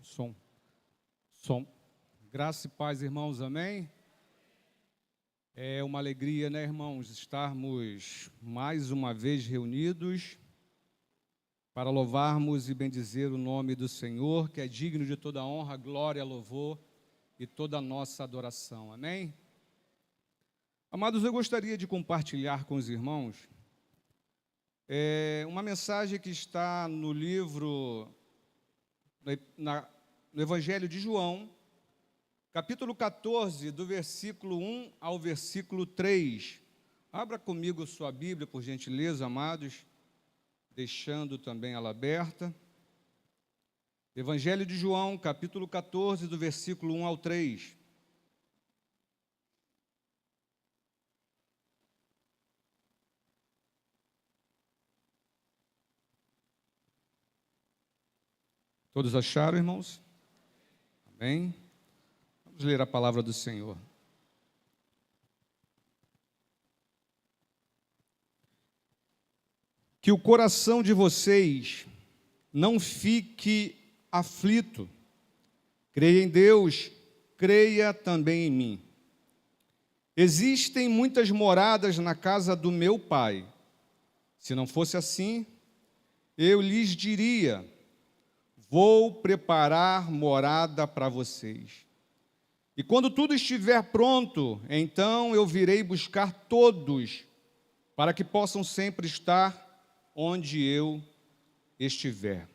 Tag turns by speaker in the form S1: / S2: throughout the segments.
S1: Som. Graça e paz, irmãos, amém? É uma alegria, né, irmãos, estarmos mais uma vez reunidos para louvarmos e bendizer o nome do Senhor, que é digno de toda honra, glória, louvor e toda a nossa adoração, amém? Amados, eu gostaria de compartilhar com os irmãos uma mensagem que está no livro, no Evangelho de João, capítulo 14, do versículo 1 ao versículo 3. Abra comigo sua Bíblia, por gentileza, amados, deixando também ela aberta. Evangelho de João, capítulo 14, do versículo 1 ao 3. Todos acharam, irmãos? Amém? Vamos ler a palavra do Senhor. Que o coração de vocês não fique aflito. Creia em Deus, creia também em mim. Existem muitas moradas na casa do meu Pai. Se não fosse assim, eu lhes diria: vou preparar morada para vocês. E quando tudo estiver pronto, então eu virei buscar todos, para que possam sempre estar onde eu estiver.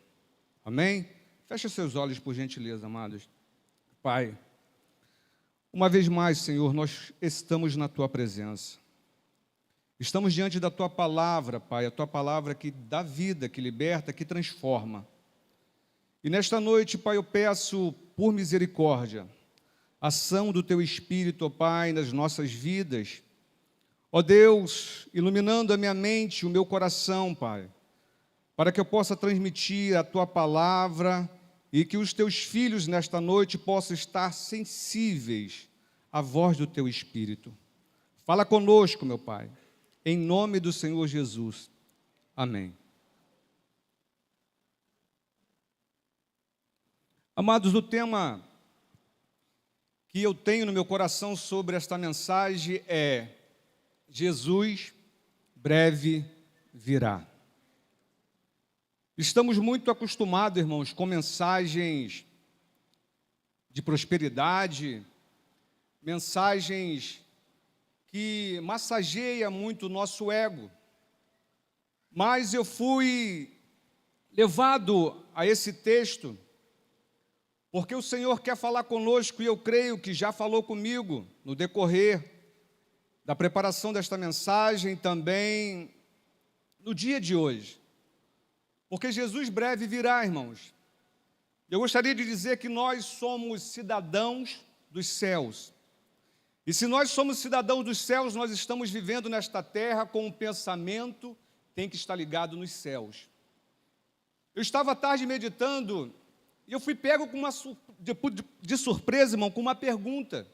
S1: Amém? Feche seus olhos, por gentileza, amados. Pai, uma vez mais, Senhor, nós estamos na Tua presença. Estamos diante da Tua palavra, Pai, a Tua palavra que dá vida, que liberta, que transforma. E nesta noite, Pai, eu peço por misericórdia, ação do Teu Espírito, ó Pai, nas nossas vidas. Ó Deus, iluminando a minha mente, o meu coração, Pai, para que eu possa transmitir a Tua palavra e que os Teus filhos nesta noite possam estar sensíveis à voz do Teu Espírito. Fala conosco, meu Pai, em nome do Senhor Jesus. Amém. Amados, o tema que eu tenho no meu coração sobre esta mensagem é: Jesus breve virá. Estamos muito acostumados, irmãos, com mensagens de prosperidade, mensagens que massageiam muito o nosso ego. Mas eu fui levado a esse texto porque o Senhor quer falar conosco, e eu creio que já falou comigo no decorrer da preparação desta mensagem, também no dia de hoje. Porque Jesus breve virá, irmãos. Eu gostaria de dizer que nós somos cidadãos dos céus. E se nós somos cidadãos dos céus, nós estamos vivendo nesta terra com um pensamento que tem que estar ligado nos céus. Eu estava à tarde meditando, e eu fui pego de surpresa, irmão, com uma pergunta.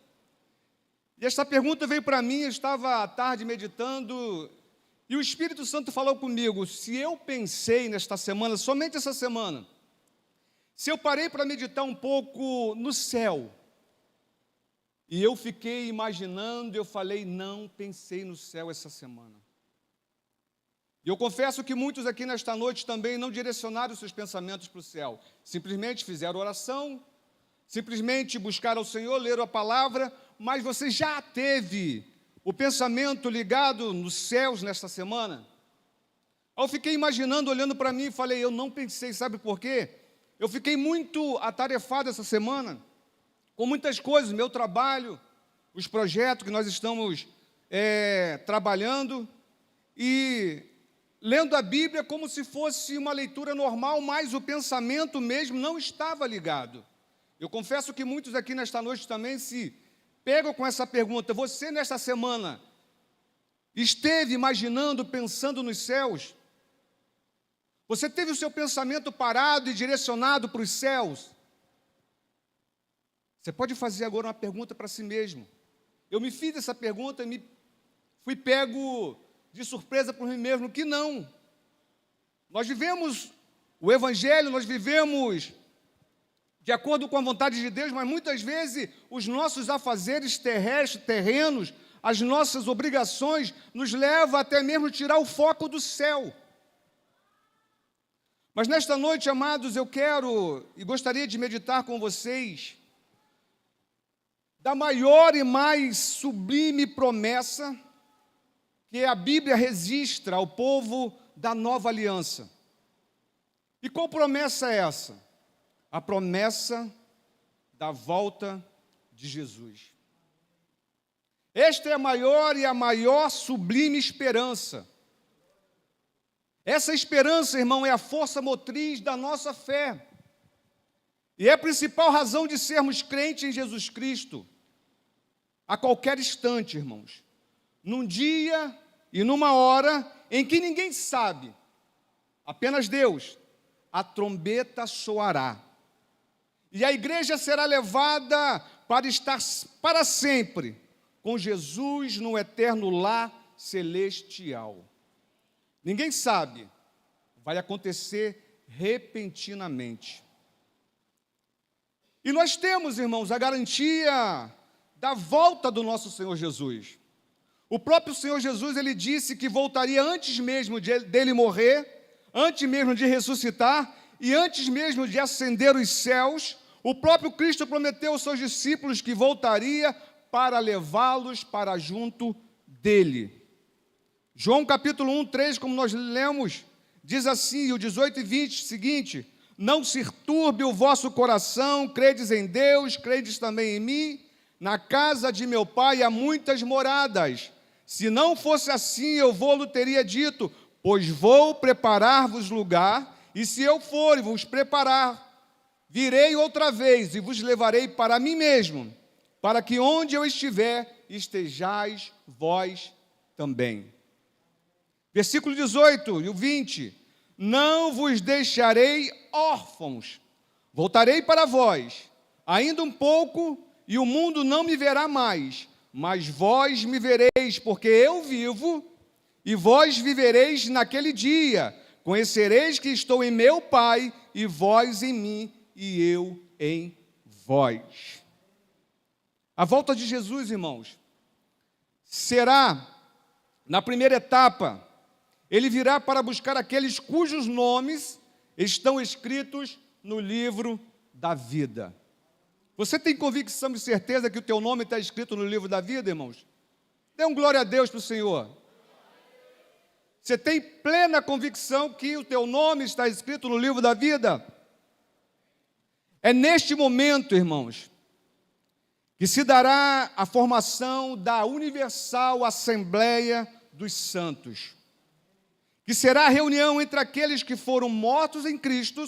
S1: E esta pergunta veio para mim, eu estava à tarde meditando, e o Espírito Santo falou comigo: se eu pensei nesta semana, somente essa semana, se eu parei para meditar um pouco no céu, e eu fiquei imaginando, eu falei: não pensei no céu essa semana. E eu confesso que muitos aqui nesta noite também não direcionaram seus pensamentos para o céu. Simplesmente fizeram oração, simplesmente buscaram o Senhor, leram a palavra, mas você já teve o pensamento ligado nos céus nesta semana? Eu fiquei imaginando, olhando para mim, e falei: eu não pensei, sabe por quê? Eu fiquei muito atarefado essa semana, com muitas coisas, meu trabalho, os projetos que nós estamos trabalhando, e lendo a Bíblia como se fosse uma leitura normal, mas o pensamento mesmo não estava ligado. Eu confesso que muitos aqui nesta noite também se pegam com essa pergunta: você nesta semana esteve imaginando, pensando nos céus? Você teve o seu pensamento parado e direcionado para os céus? Você pode fazer agora uma pergunta para si mesmo. Eu me fiz essa pergunta e fui pego de surpresa por mim mesmo, que não. Nós vivemos o Evangelho, nós vivemos de acordo com a vontade de Deus, mas muitas vezes os nossos afazeres terrestres, terrenos, as nossas obrigações, nos levam até mesmo a tirar o foco do céu. Mas nesta noite, amados, eu quero e gostaria de meditar com vocês da maior e mais sublime promessa que a Bíblia registra ao povo da nova aliança. E qual promessa é essa? A promessa da volta de Jesus. Esta é a maior sublime esperança. Essa esperança, irmão, é a força motriz da nossa fé. E é a principal razão de sermos crentes em Jesus Cristo. A qualquer instante, irmãos. Num dia e numa hora em que ninguém sabe, apenas Deus, a trombeta soará. E a igreja será levada para estar para sempre com Jesus no eterno lar celestial. Ninguém sabe, vai acontecer repentinamente. E nós temos, irmãos, a garantia da volta do nosso Senhor Jesus. O próprio Senhor Jesus, ele disse que voltaria antes mesmo dele morrer, antes mesmo de ressuscitar e antes mesmo de ascender os céus. O próprio Cristo prometeu aos seus discípulos que voltaria para levá-los para junto dele. João capítulo 1, 3, como nós lemos, diz assim, o 18 e 20, seguinte: não se turbe o vosso coração, credes em Deus, credes também em mim. Na casa de meu pai há muitas moradas. Se não fosse assim, eu vou-lhe teria dito, pois vou preparar-vos lugar, e se eu for e vos preparar, virei outra vez e vos levarei para mim mesmo, para que onde eu estiver, estejais vós também. Versículo 18 e o 20, não vos deixarei órfãos, voltarei para vós, ainda um pouco, e o mundo não me verá mais, mas vós me vereis, porque eu vivo, e vós vivereis naquele dia, conhecereis que estou em meu Pai, e vós em mim, e eu em vós. A volta de Jesus, irmãos, será, na primeira etapa, ele virá para buscar aqueles cujos nomes estão escritos no livro da vida. Você tem convicção e certeza que o teu nome está escrito no livro da vida, irmãos? Dê um glória a Deus para o Senhor. Você tem plena convicção que o teu nome está escrito no livro da vida? É neste momento, irmãos, que se dará a formação da Universal Assembleia dos Santos, que será a reunião entre aqueles que foram mortos em Cristo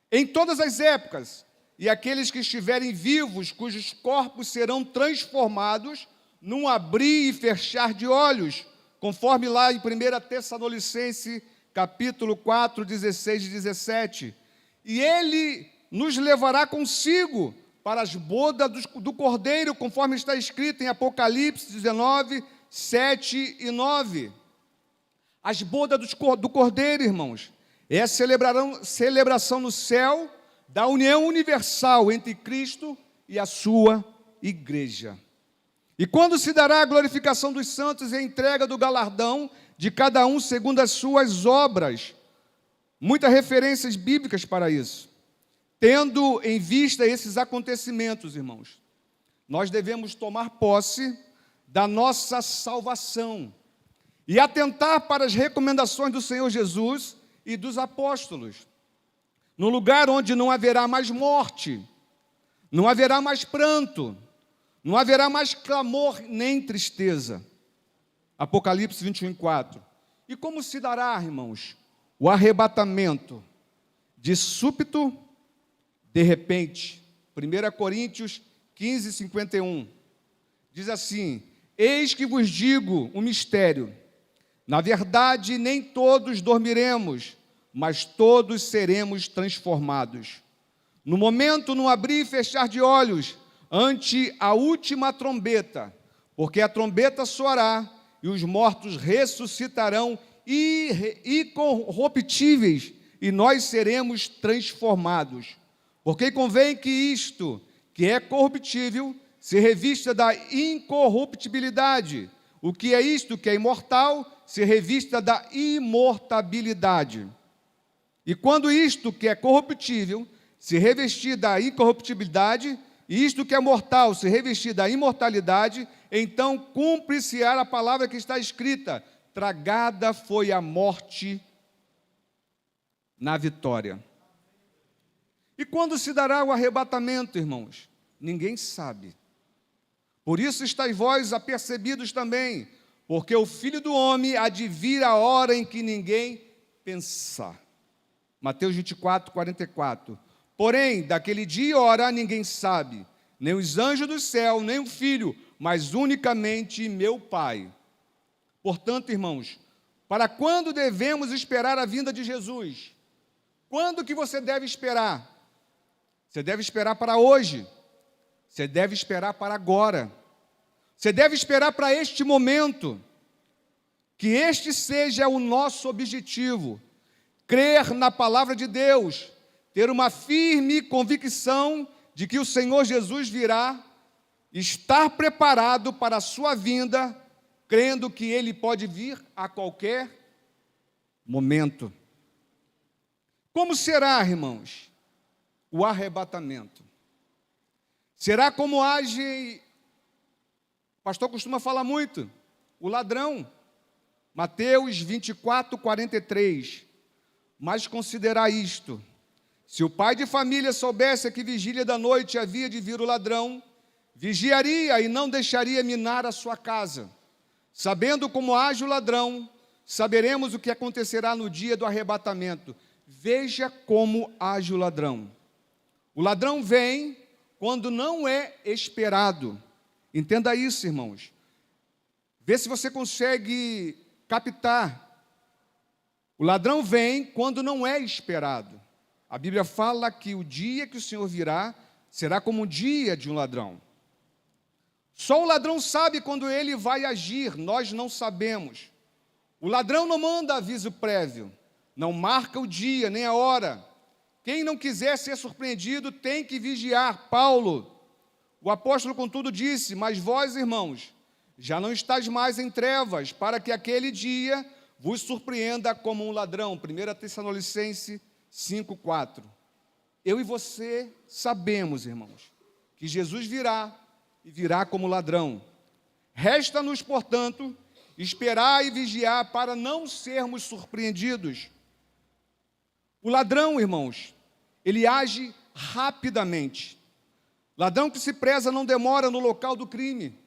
S1: em todas as épocas e aqueles que estiverem vivos, cujos corpos serão transformados num abrir e fechar de olhos, conforme lá em 1 Tessalonicenses, capítulo 4, 16 e 17. E ele nos levará consigo para as bodas do Cordeiro, conforme está escrito em Apocalipse 19, 7 e 9. As bodas do Cordeiro, irmãos, é a celebração no céu da união universal entre Cristo e a sua igreja. E quando se dará a glorificação dos santos e a entrega do galardão de cada um segundo as suas obras. Muitas referências bíblicas para isso. Tendo em vista esses acontecimentos, irmãos, nós devemos tomar posse da nossa salvação e atentar para as recomendações do Senhor Jesus e dos apóstolos. No lugar onde não haverá mais morte, não haverá mais pranto, não haverá mais clamor nem tristeza. Apocalipse 21, 4. E como se dará, irmãos, o arrebatamento de súbito, de repente? 1 Coríntios 15, 51. Diz assim: eis que vos digo um mistério. Na verdade, nem todos dormiremos, mas todos seremos transformados. No momento, no abrir e fechar de olhos, ante a última trombeta, porque a trombeta soará e os mortos ressuscitarão incorruptíveis e nós seremos transformados. Porque convém que isto, que é corruptível, se revista da incorruptibilidade. O que é isto, que é imortal, se revista da imortabilidade. E quando isto, que é corruptível, se revestir da incorruptibilidade, e isto que é mortal, se revestir da imortalidade, então cumpre-se-á a palavra que está escrita: tragada foi a morte na vitória. E quando se dará o arrebatamento, irmãos? Ninguém sabe. Por isso estáis vós apercebidos também, porque o Filho do Homem há de vir a hora em que ninguém pensar. Mateus 24, 44. Porém, daquele dia e hora ninguém sabe, nem os anjos do céu, nem o Filho, mas unicamente meu Pai. Portanto, irmãos, para quando devemos esperar a vinda de Jesus? Quando que você deve esperar? Você deve esperar para hoje. Você deve esperar para agora. Você deve esperar para este momento. Que este seja o nosso objetivo. Crer na palavra de Deus. Ter uma firme convicção de que o Senhor Jesus virá. Estar preparado para a sua vinda, crendo que Ele pode vir a qualquer momento. Como será, irmãos, o arrebatamento? Será como age, o pastor costuma falar muito, o ladrão. Mateus 24, 43. Mas considerai isto: se o pai de família soubesse que vigília da noite havia de vir o ladrão, vigiaria e não deixaria minar a sua casa. Sabendo como age o ladrão, saberemos o que acontecerá no dia do arrebatamento. Veja como age o ladrão. O ladrão vem quando não é esperado. Entenda isso, irmãos. Vê se você consegue captar. O ladrão vem quando não é esperado. A Bíblia fala que o dia que o Senhor virá será como o dia de um ladrão. Só o ladrão sabe quando ele vai agir, nós não sabemos. O ladrão não manda aviso prévio, não marca o dia nem a hora. Quem não quiser ser surpreendido tem que vigiar. Paulo, o apóstolo, contudo, disse: mas vós, irmãos, já não estáis mais em trevas, para que aquele dia vos surpreenda como um ladrão. 1 Tessalonicenses 5:4. Eu e você sabemos, irmãos, que Jesus virá e virá como ladrão. Resta-nos, portanto, esperar e vigiar para não sermos surpreendidos. O ladrão, irmãos, ele age rapidamente. Ladrão que se preza não demora no local do crime.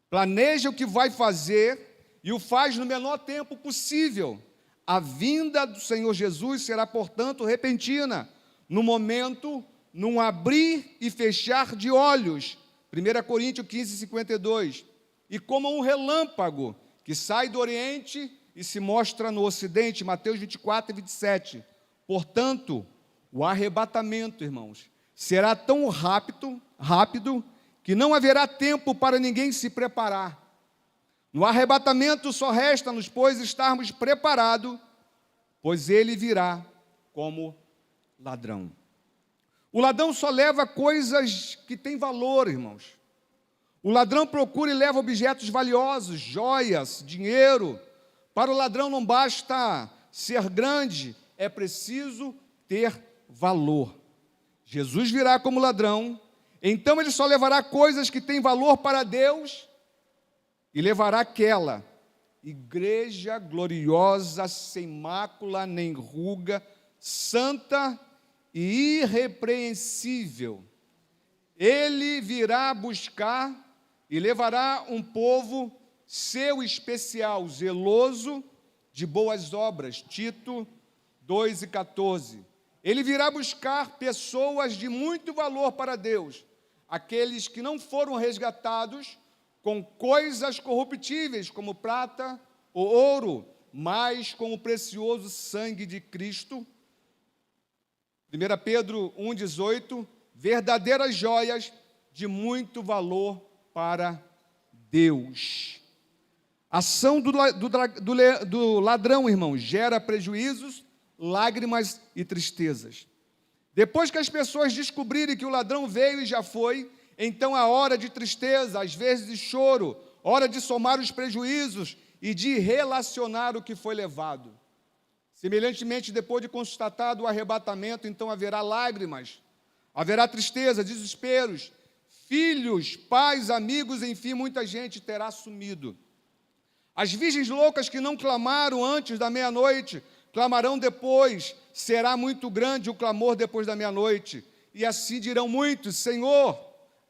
S1: Planeja o que vai fazer e o faz no menor tempo possível. A vinda do Senhor Jesus será, portanto, repentina, no momento, num abrir e fechar de olhos. 1 Coríntios 15, 52. E como um relâmpago que sai do Oriente e se mostra no Ocidente. Mateus 24 e 27. Portanto, o arrebatamento, irmãos, será tão rápido, que não haverá tempo para ninguém se preparar. No arrebatamento só resta-nos, pois, estarmos preparados, pois ele virá como ladrão. O ladrão só leva coisas que têm valor, irmãos. O ladrão procura e leva objetos valiosos, joias, dinheiro. Para o ladrão não basta ser grande, é preciso ter valor. Jesus virá como ladrão, então ele só levará coisas que têm valor para Deus e levará aquela igreja gloriosa, sem mácula nem ruga, santa e irrepreensível. Ele virá buscar e levará um povo seu especial, zeloso de boas obras. Tito 2:14. Ele virá buscar pessoas de muito valor para Deus, aqueles que não foram resgatados com coisas corruptíveis, como prata ou ouro, mas com o precioso sangue de Cristo. 1 Pedro 1,18, verdadeiras joias de muito valor para Deus. A ação do ladrão, irmãos, gera prejuízos, lágrimas e tristezas. Depois que as pessoas descobrirem que o ladrão veio e já foi, então é hora de tristeza, às vezes de choro, hora de somar os prejuízos e de relacionar o que foi levado. Semelhantemente, depois de constatado o arrebatamento, então haverá lágrimas, haverá tristeza, desesperos, filhos, pais, amigos, enfim, muita gente terá sumido. As virgens loucas que não clamaram antes da meia-noite, clamarão depois, será muito grande o clamor depois da meia-noite. E assim dirão muitos: Senhor,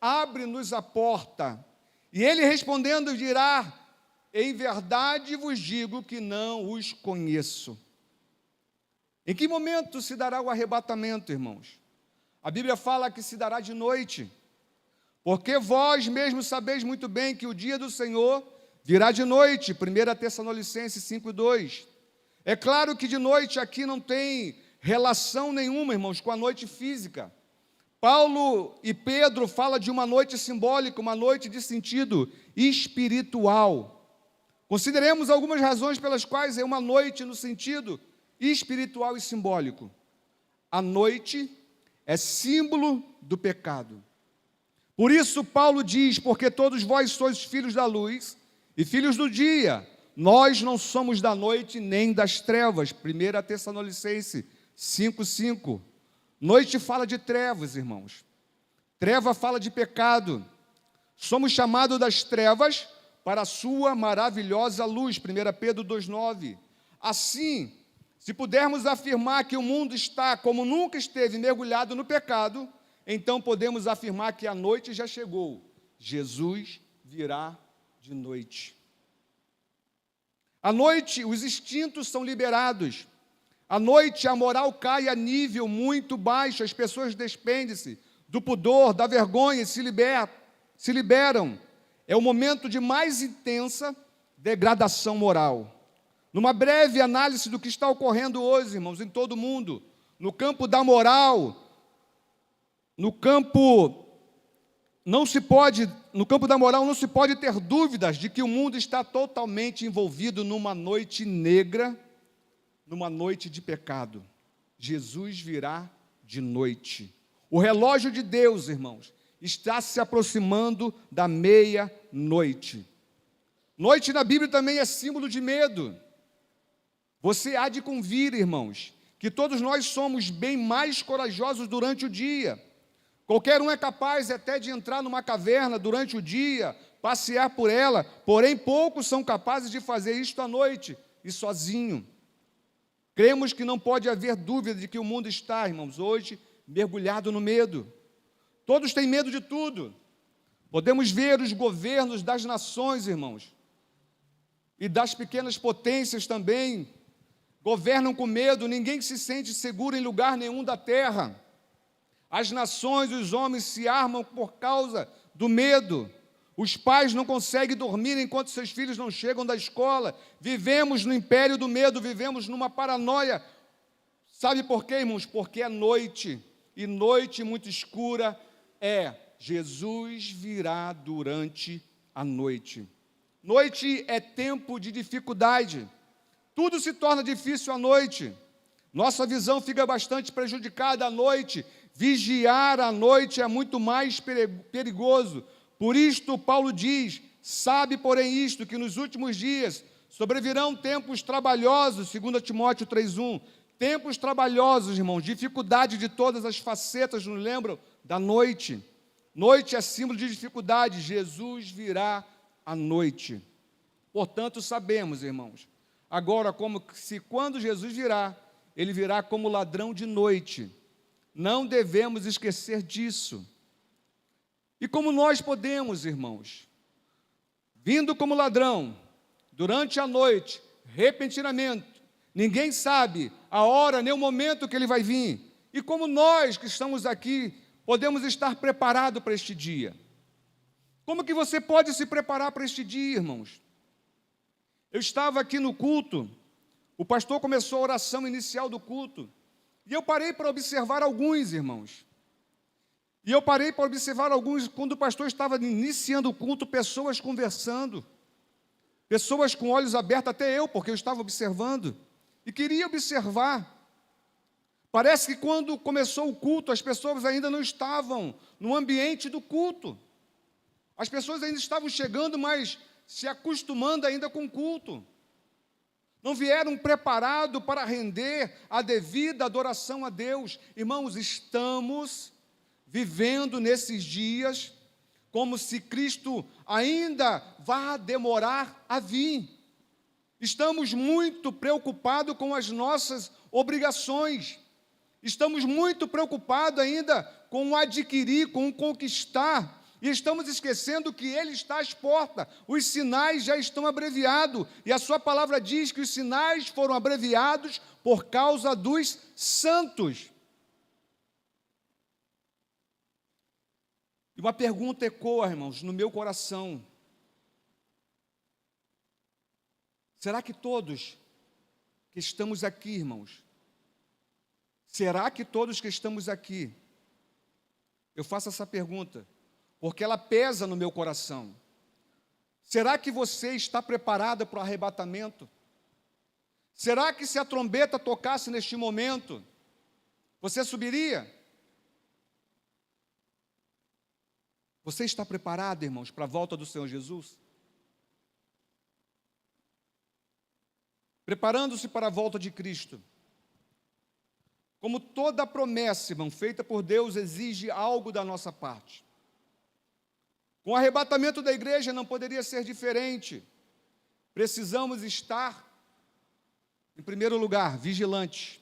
S1: abre-nos a porta. E ele respondendo dirá: em verdade vos digo que não os conheço. Em que momento se dará o arrebatamento, irmãos? A Bíblia fala que se dará de noite, porque vós mesmos sabeis muito bem que o dia do Senhor virá de noite. 1 Tessalonicenses 5:2. É claro que de noite aqui não tem relação nenhuma, irmãos, com a noite física. Paulo e Pedro falam de uma noite simbólica, uma noite de sentido espiritual. Consideremos algumas razões pelas quais é uma noite no sentido espiritual e simbólico. A noite é símbolo do pecado. Por isso Paulo diz: porque todos vós sois filhos da luz e filhos do dia, nós não somos da noite nem das trevas. 1 Tessalonicenses 5:5. Noite fala de trevas, irmãos. Treva fala de pecado. Somos chamados das trevas para a sua maravilhosa luz. 1 Pedro 2:9. Assim, se pudermos afirmar que o mundo está, como nunca esteve, mergulhado no pecado, então podemos afirmar que a noite já chegou. Jesus virá de noite. À noite, os instintos são liberados. À noite, a moral cai a nível muito baixo, as pessoas despendem-se do pudor, da vergonha, se liberam. É o momento de mais intensa degradação moral. Numa breve análise do que está ocorrendo hoje, irmãos, em todo o mundo, no campo da moral, no campo da moral não se pode ter dúvidas de que o mundo está totalmente envolvido numa noite negra, numa noite de pecado. Jesus virá de noite. O relógio de Deus, irmãos, está se aproximando da meia-noite. Noite na Bíblia também é símbolo de medo. Você há de convir, irmãos, que todos nós somos bem mais corajosos durante o dia. Qualquer um é capaz até de entrar numa caverna durante o dia, passear por ela, porém poucos são capazes de fazer isto à noite e sozinho. Cremos que não pode haver dúvida de que o mundo está, irmãos, hoje mergulhado no medo. Todos têm medo de tudo. Podemos ver os governos das nações, irmãos, e das pequenas potências também, governam com medo, ninguém se sente seguro em lugar nenhum da terra. As nações, os homens se armam por causa do medo. Os pais não conseguem dormir enquanto seus filhos não chegam da escola. Vivemos no império do medo, vivemos numa paranoia. Sabe por quê, irmãos? Porque é noite, e noite muito escura é. Jesus virá durante a noite. Noite é tempo de dificuldade. Tudo se torna difícil à noite. Nossa visão fica bastante prejudicada à noite. Vigiar à noite é muito mais perigoso. Por isto, Paulo diz: sabe, porém, isto, que nos últimos dias sobrevirão tempos trabalhosos, 2 Timóteo 3:1. Tempos trabalhosos, irmãos, dificuldade de todas as facetas, nos lembram da noite. Noite é símbolo de dificuldade. Jesus virá à noite. Portanto, sabemos, irmãos, agora quando Jesus virá, ele virá como ladrão de noite. Não devemos esquecer disso. E como nós podemos, irmãos, vindo como ladrão, durante a noite, repentinamente, ninguém sabe a hora nem o momento que ele vai vir. E como nós que estamos aqui, podemos estar preparados para este dia? Como que você pode se preparar para este dia, irmãos? Eu estava aqui no culto, o pastor começou a oração inicial do culto, e eu parei para observar alguns, irmãos. E eu parei para observar alguns, quando o pastor estava iniciando o culto, pessoas conversando, pessoas com olhos abertos, até eu, porque eu estava observando, e queria observar. Parece que quando começou o culto, as pessoas ainda não estavam no ambiente do culto. As pessoas ainda estavam chegando, mas se acostumando ainda com o culto. Não vieram preparados para render a devida adoração a Deus. Irmãos, estamos vivendo nesses dias como se Cristo ainda vá demorar a vir. Estamos muito preocupados com as nossas obrigações. Estamos muito preocupados ainda com o adquirir, com o conquistar. E estamos esquecendo que Ele está às portas. Os sinais já estão abreviados. E a sua palavra diz que os sinais foram abreviados por causa dos santos. E uma pergunta ecoa, irmãos, no meu coração. Será que todos que estamos aqui, irmãos, será que todos que estamos aqui, eu faço essa pergunta, porque ela pesa no meu coração. Será que você está preparada para o arrebatamento? Será que se a trombeta tocasse neste momento, você subiria? Você está preparado, irmãos, para a volta do Senhor Jesus? Preparando-se para a volta de Cristo. Como toda promessa, irmão, feita por Deus, exige algo da nossa parte. Com o arrebatamento da igreja não poderia ser diferente. Precisamos estar, em primeiro lugar, vigilantes.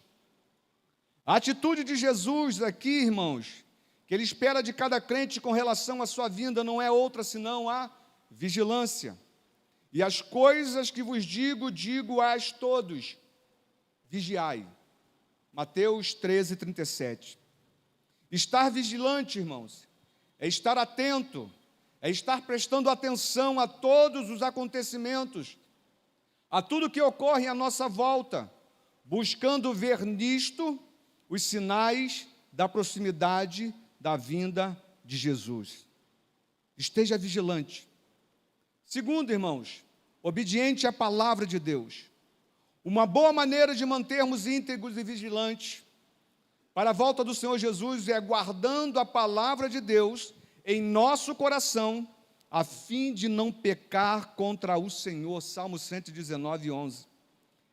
S1: A atitude de Jesus aqui, irmãos, que Ele espera de cada crente com relação à sua vinda, não é outra senão a vigilância. E as coisas que vos digo-as todos, vigiai. Mateus 13, 37. Estar vigilante, irmãos, é estar atento, é estar prestando atenção a todos os acontecimentos, a tudo que ocorre à nossa volta, buscando ver nisto os sinais da proximidade da vinda de Jesus. Esteja vigilante. Segundo, irmãos, obediente à palavra de Deus. Uma boa maneira de mantermos íntegros e vigilantes para a volta do Senhor Jesus é guardando a palavra de Deus em nosso coração, a fim de não pecar contra o Senhor. Salmo 119, 11.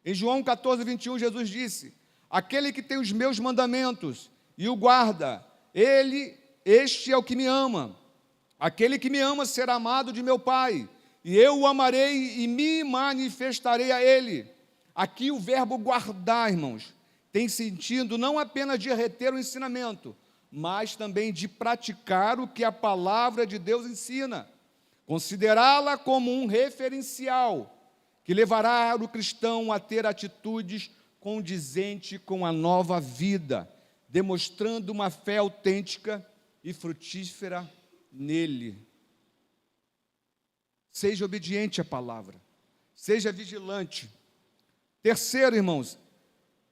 S1: Em João 14, 21, Jesus disse: aquele que tem os meus mandamentos e o guarda, este é o que me ama. Aquele que me ama será amado de meu Pai, e eu o amarei e me manifestarei a ele. Aqui o verbo guardar, irmãos, tem sentido não apenas de reter o ensinamento, mas também de praticar o que a palavra de Deus ensina. Considerá-la como um referencial que levará o cristão a ter atitudes condizentes com a nova vida, demonstrando uma fé autêntica e frutífera nele. Seja obediente à palavra, seja vigilante. Terceiro, irmãos,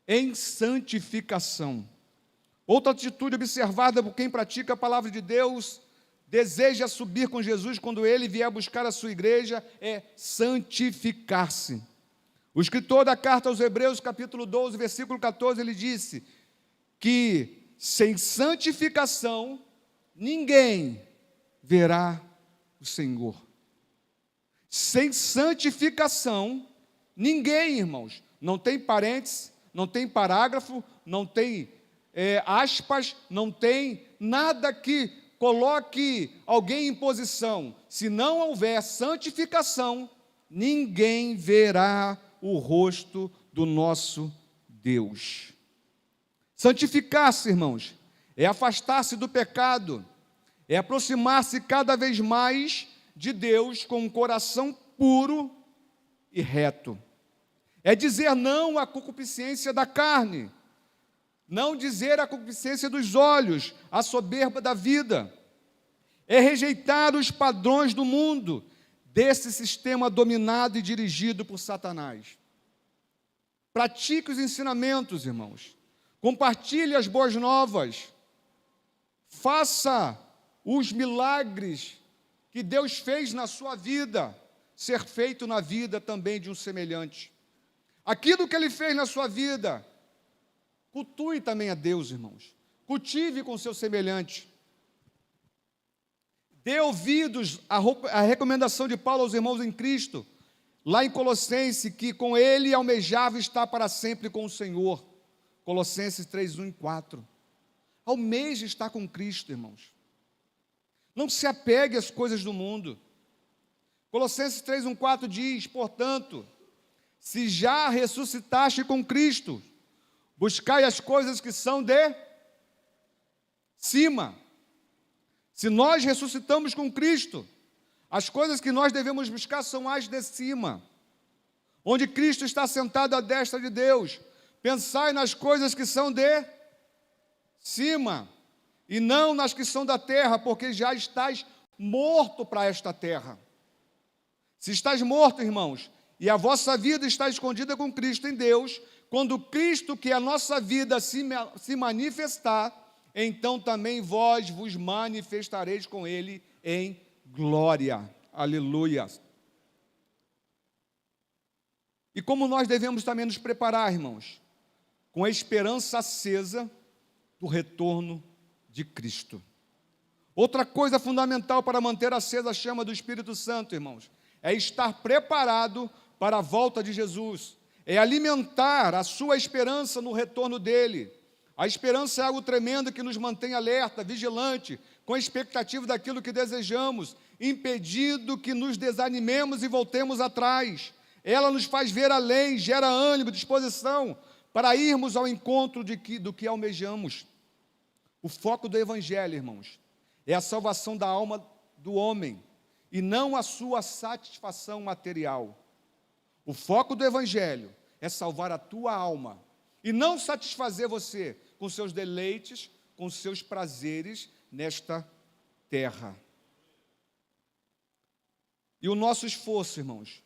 S1: em santificação. Outra atitude observada por quem pratica a palavra de Deus, deseja subir com Jesus quando Ele vier buscar a sua igreja, é santificar-se. O escritor da carta aos Hebreus, capítulo 12, versículo 14, ele disse que sem santificação ninguém verá o Senhor. Sem santificação, ninguém, irmãos, não tem parênteses, não tem parágrafo, não tem aspas, não tem nada que coloque alguém em posição. Se não houver santificação, ninguém verá o rosto do nosso Deus. Santificar-se, irmãos, é afastar-se do pecado, é aproximar-se cada vez mais de Deus com um coração puro e reto. É dizer não à concupiscência da carne, não dizer à concupiscência dos olhos, à soberba da vida. É rejeitar os padrões do mundo, desse sistema dominado e dirigido por Satanás. Pratique os ensinamentos, irmãos. Compartilhe as boas novas. Faça os milagres que Deus fez na sua vida, ser feito na vida também de um semelhante. Aquilo que Ele fez na sua vida, cultue também a Deus, irmãos. Cultive com seu semelhante. Dê ouvidos à recomendação de Paulo aos irmãos em Cristo, lá em Colossenses, que com ele almejava estar para sempre com o Senhor. Colossenses 3, 1 e 4. Almeje estar com Cristo, irmãos. Não se apegue às coisas do mundo. Colossenses 3, 1, 4 diz, portanto, se já ressuscitaste com Cristo, buscai as coisas que são de cima. Se nós ressuscitamos com Cristo, as coisas que nós devemos buscar são as de cima, onde Cristo está sentado à destra de Deus. Pensai nas coisas que são de cima, e não nas que são da terra, porque já estás morto para esta terra. Se estás morto, irmãos, e a vossa vida está escondida com Cristo em Deus, quando Cristo, que é a nossa vida, se manifestar, então também vós vos manifestareis com Ele em glória. Aleluia. E como nós devemos também nos preparar, irmãos? Com a esperança acesa do retorno de Cristo. Outra coisa fundamental para manter acesa a chama do Espírito Santo, irmãos, é estar preparado para a volta de Jesus, é alimentar a sua esperança no retorno dele. A esperança é algo tremendo que nos mantém alerta, vigilante, com a expectativa daquilo que desejamos, impedindo que nos desanimemos e voltemos atrás. Ela nos faz ver além, gera ânimo, disposição para irmos ao encontro do que almejamos. O foco do Evangelho, irmãos, é a salvação da alma do homem e não a sua satisfação material. O foco do Evangelho é salvar a tua alma e não satisfazer você com seus deleites, com seus prazeres nesta terra. E o nosso esforço, irmãos,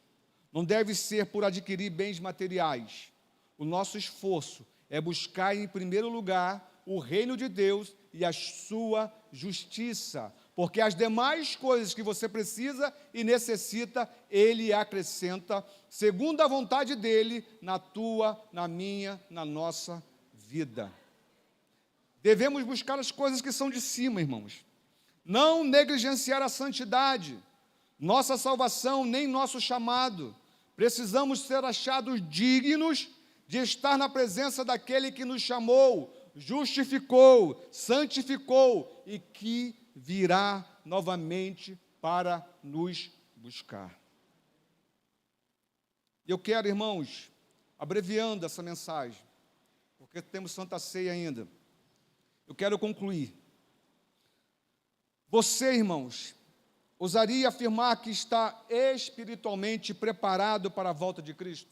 S1: não deve ser por adquirir bens materiais. O nosso esforço é buscar em primeiro lugar o reino de Deus e a sua justiça, porque as demais coisas que você precisa e necessita, Ele acrescenta, segundo a vontade dEle, na tua, na minha, na nossa vida. Devemos buscar as coisas que são de cima, irmãos. Não negligenciar a santidade, nossa salvação, nem nosso chamado. Precisamos ser achados dignos de estar na presença daquele que nos chamou, justificou, santificou e que virá novamente para nos buscar. Eu quero, irmãos, abreviando essa mensagem, porque temos Santa Ceia ainda, eu quero concluir. Você, irmãos, ousaria afirmar que está espiritualmente preparado para a volta de Cristo?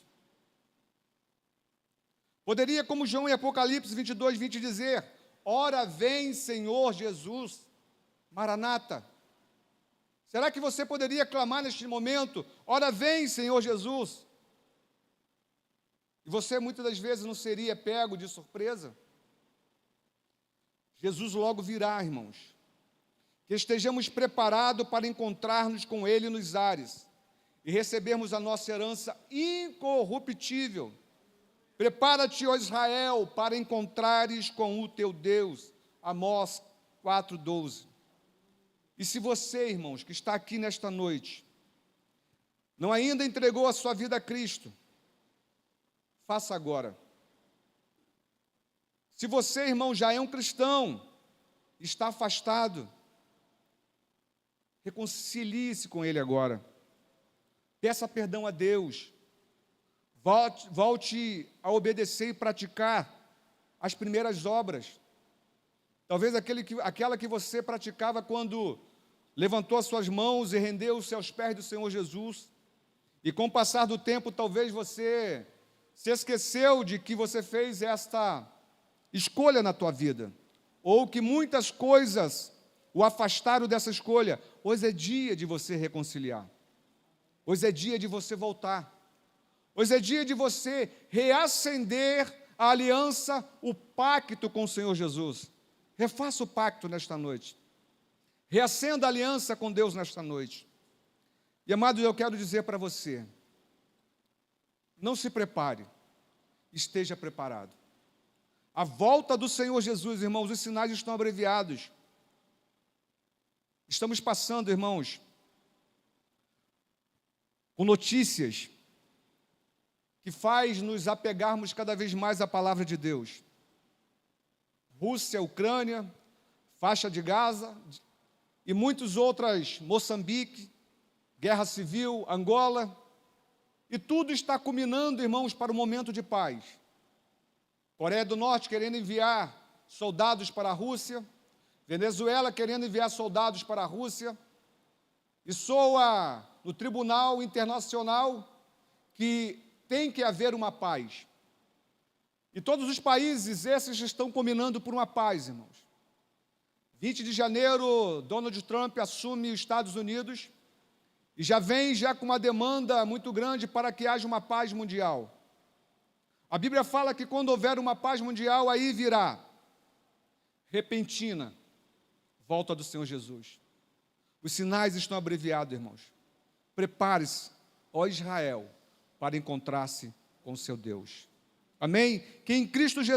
S1: Poderia, como João em Apocalipse 22, 20 dizer, ora vem Senhor Jesus, Maranata. Será que você poderia clamar neste momento, ora vem Senhor Jesus? E você muitas das vezes não seria pego de surpresa? Jesus logo virá, irmãos. Que estejamos preparados para encontrar-nos com Ele nos ares e recebermos a nossa herança incorruptível. Prepara-te, ó Israel, para encontrares com o teu Deus. Amós 4:12. E se você, irmãos, que está aqui nesta noite, não ainda entregou a sua vida a Cristo, faça agora. Se você, irmão, já é um cristão, está afastado, reconcilie-se com Ele agora. Peça perdão a Deus. Volte a obedecer e praticar as primeiras obras. Talvez aquela que você praticava quando levantou as suas mãos e rendeu-se aos pés do Senhor Jesus. E com o passar do tempo, talvez você se esqueceu de que você fez esta escolha na tua vida, ou que muitas coisas o afastaram dessa escolha. Hoje é dia de você reconciliar. Hoje é dia de você voltar. Hoje é dia de você reacender a aliança, o pacto com o Senhor Jesus. Refaça o pacto nesta noite. Reacenda a aliança com Deus nesta noite. E, amados, eu quero dizer para você, não se prepare, esteja preparado. A volta do Senhor Jesus, irmãos, os sinais estão abreviados. Estamos passando, irmãos, com notícias que faz nos apegarmos cada vez mais à palavra de Deus. Rússia, Ucrânia, faixa de Gaza e muitas outras, Moçambique, guerra civil, Angola, e tudo está culminando, irmãos, para o momento de paz. Coreia do Norte querendo enviar soldados para a Rússia, Venezuela querendo enviar soldados para a Rússia, e soa no Tribunal Internacional que tem que haver uma paz. E todos os países esses estão combinando por uma paz, irmãos. 20 de janeiro, Donald Trump assume os Estados Unidos e já vem com uma demanda muito grande para que haja uma paz mundial. A Bíblia fala que quando houver uma paz mundial, aí virá repentina volta do Senhor Jesus. Os sinais estão abreviados, irmãos. Prepare-se, ó Israel, para encontrar-se com o seu Deus. Amém? Que em Cristo Jesus